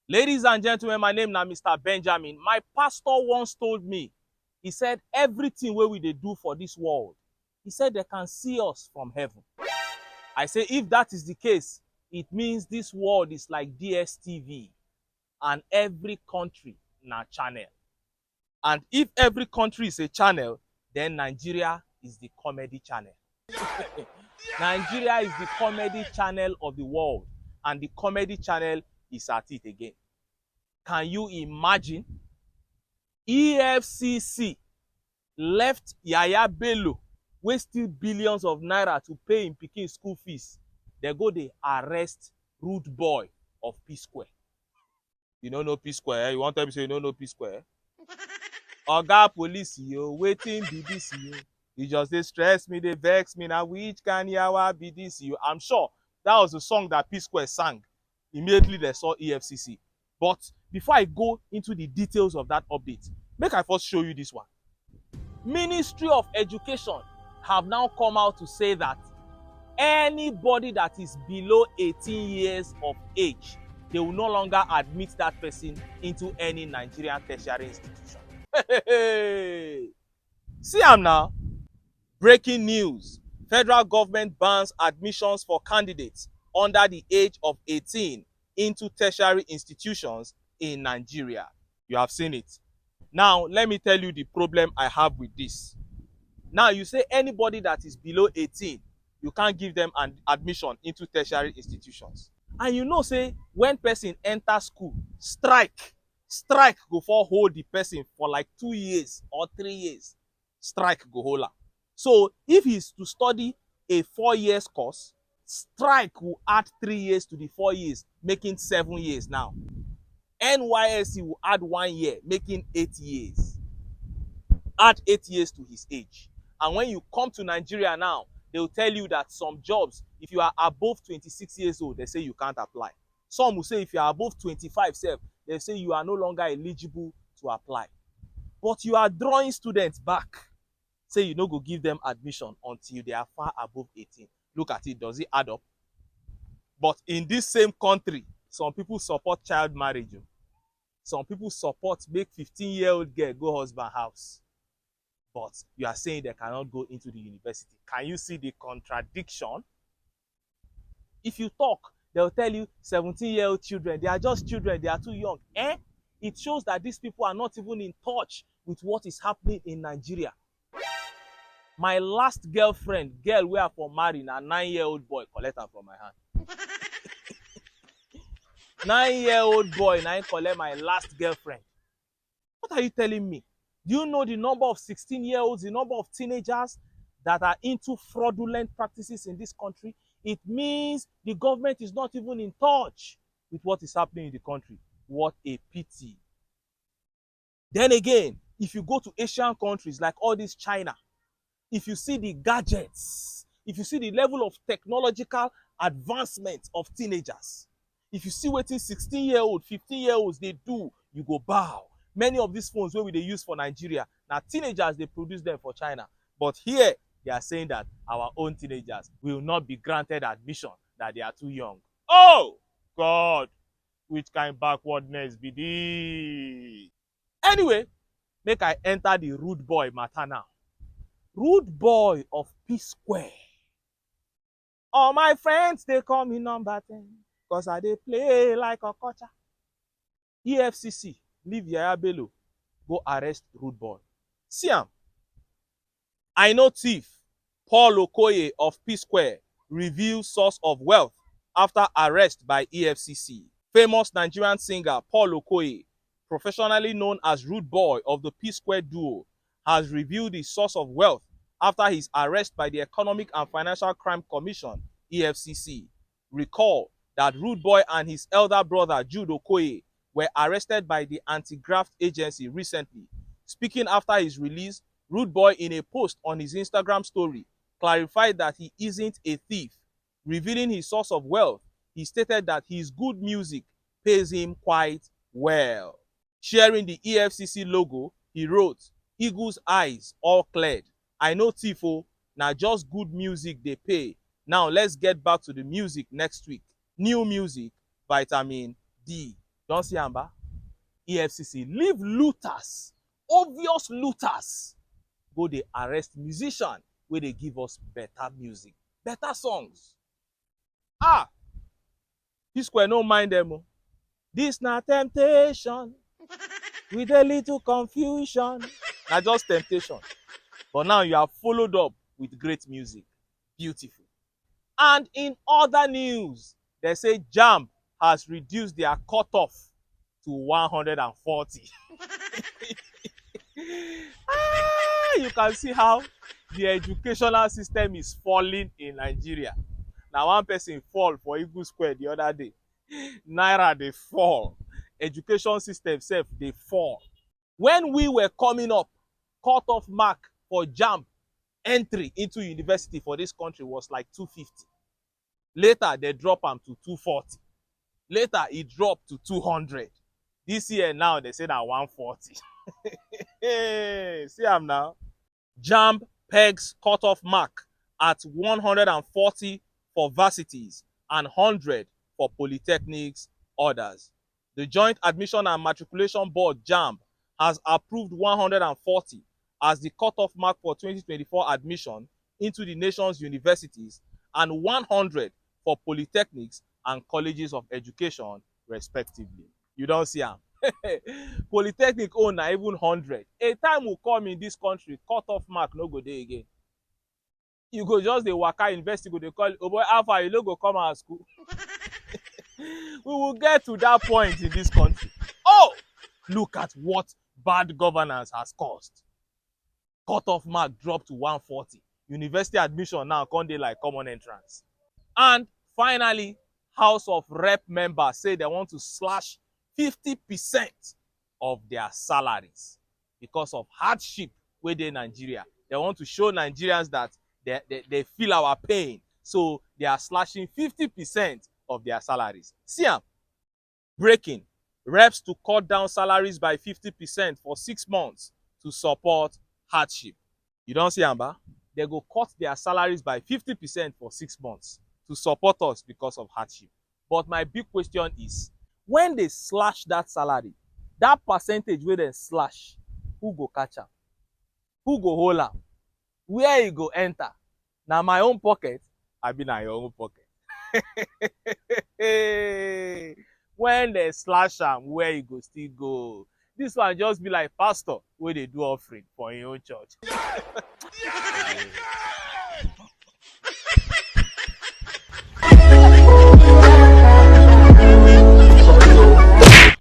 Ladies and gentlemen, my name is Mr. Benjamin. My pastor once told me, he said, everything wey we dey do for this world, he said they can see us from heaven. I say, if that is the case, it means this world is like DSTV and every country na channel. And if every country is a channel, then Nigeria is the comedy channel. Nigeria is the comedy channel of the world, and the comedy channel is at it again. Can you imagine? EFCC left Yahaya Bello, wey steal billions of naira to pay im pikin school fees. They go dey arrest rude boy of Psquare. You no know Psquare? You wan tell me say you no know Psquare? Oga police yo, wetin be dis yo? You just dey stress me, dey vex me. Na which kind yawa be dis yo? I'm sure that was the song that Psquare sang immediately they saw EFCC. But before I go into the details of that update, make I first show you this one. Ministry of Education have now come out to say that anybody that is below 18 years of age, they will no longer admit that person into any Nigerian tertiary institution. See am now. Breaking news. Federal government bans admissions for candidates under the age of 18 into tertiary institutions in Nigeria. You have seen it. Now, let me tell you the problem I have with this. Now, you say anybody that is below 18, you can't give them an admission into tertiary institutions. And you know, say, when person enter school, strike go for hold the person for like 2 years or 3 years. Strike go hold am. So, if he's to study a 4 years course, strike will add 3 years to the 4 years, making 7 years now. NYSC will add 1 year, making 8 years. Add 8 years to his age. And when you come to Nigeria now, they will tell you that some jobs, if you are above 26 years old, they say you can't apply. Some will say if you are above 25, they say you are no longer eligible to apply. But you are drawing students back. Say you no go give them admission until they are far above 18. Look at it, does it add up? But in this same country, some people support child marriage. Some people support make 15-year-old girl go husband house. But you are saying they cannot go into the university. Can you see the contradiction? If you talk, they'll tell you 17-year-old children, they are just children, they are too young. It shows that these people are not even in touch with what is happening in Nigeria. My last girlfriend, girl wey I for marry, na 9-year-old boy collect am from my hand. 9-year-old boy na him collect my last girlfriend. What are you telling me? Do you know the number of 16-year-olds, the number of teenagers that are into fraudulent practices in this country? It means the government is not even in touch with what is happening in the country. What a pity. Then again, if you go to Asian countries like all this China, if you see the gadgets, if you see the level of technological advancement of teenagers, if you see wetin 16-year-old, 15-year-olds they do, you go bow. Many of these phones wey we dey use for Nigeria, na teenagers dey produce them for China. But here, they are saying that our own teenagers will not be granted admission, that they are too young. Oh, God, which kind backwardness be this? Anyway, make I enter the rude boy matter now. Rude boy of Psquare. All my friends, they call me number 10, because I dey play like a culture. EFCC, leave Yahaya Bello, go arrest rude boy. See am. I know thief, Paul Okoye of Psquare, reveals source of wealth after arrest by EFCC. Famous Nigerian singer Paul Okoye, professionally known as Rude Boy of the Psquare duo, has revealed his source of wealth after his arrest by the Economic and Financial Crime Commission, EFCC. Recall that Rude Boy and his elder brother Jude Okoye were arrested by the anti-graft agency recently. Speaking after his release, Rude Boy, in a post on his Instagram story, clarified that he isn't a thief. Revealing his source of wealth, he stated that his good music pays him quite well. Sharing the EFCC logo, he wrote, "Eagle's eyes all cleared. I know thief o, na just good music they pay. Now let's get back to the music next week. New music, vitamin D." Don't see Amba. EFCC leave looters, obvious looters, go dey arrest musician wey dey give us better music, better songs. Ah, Psquare no mind them o. This na temptation with a little confusion. Na just temptation. But now you have followed up with great music. Beautiful. And in other news, they say JAMB has reduced their cutoff to 140. You can see how the educational system is falling in Nigeria. Now one person fall for Square the other day. Naira they fall. Education system self they fall. When we were coming up, cutoff mark for JAMB entry into university for this country was like 250. Later, they drop am to 240. Later, it dropped to 200. This year now, they say that 140. Hey, see am now. JAMB pegs cutoff mark at 140 for varsities and 100 for polytechnics others. The Joint Admission and Matriculation Board, JAMB, has approved 140 as the cutoff mark for 2024 admission into the nation's universities and 100 for polytechnics and colleges of education, respectively. You don't see am. Polytechnic own na even 100. A time will come in this country, cutoff mark no go dey again. You go just dey waka university, go dey call, oh boy, how far you no go come out school? We will get to that point in this country. Oh, look at what bad governance has caused. Cutoff mark dropped to 140. University admission now come dey like common entrance. And finally, House of Rep members say they want to slash 50% of their salaries because of hardship within Nigeria. They want to show Nigerians that they feel our pain. So they are slashing 50% of their salaries. See am. Breaking. Reps to cut down salaries by 50% for 6 months to support hardship. You don't see am, ba? They go cut their salaries by 50% for 6 months to support us because of hardship. But my big question is, when they slash that salary, that percentage where they slash, who go catch am? Who go hold am? Where e go enter? Na my own pocket, abi na your own pocket? When they slash am, where e go still go? This one just be like pastor wey dey do offering for im own church.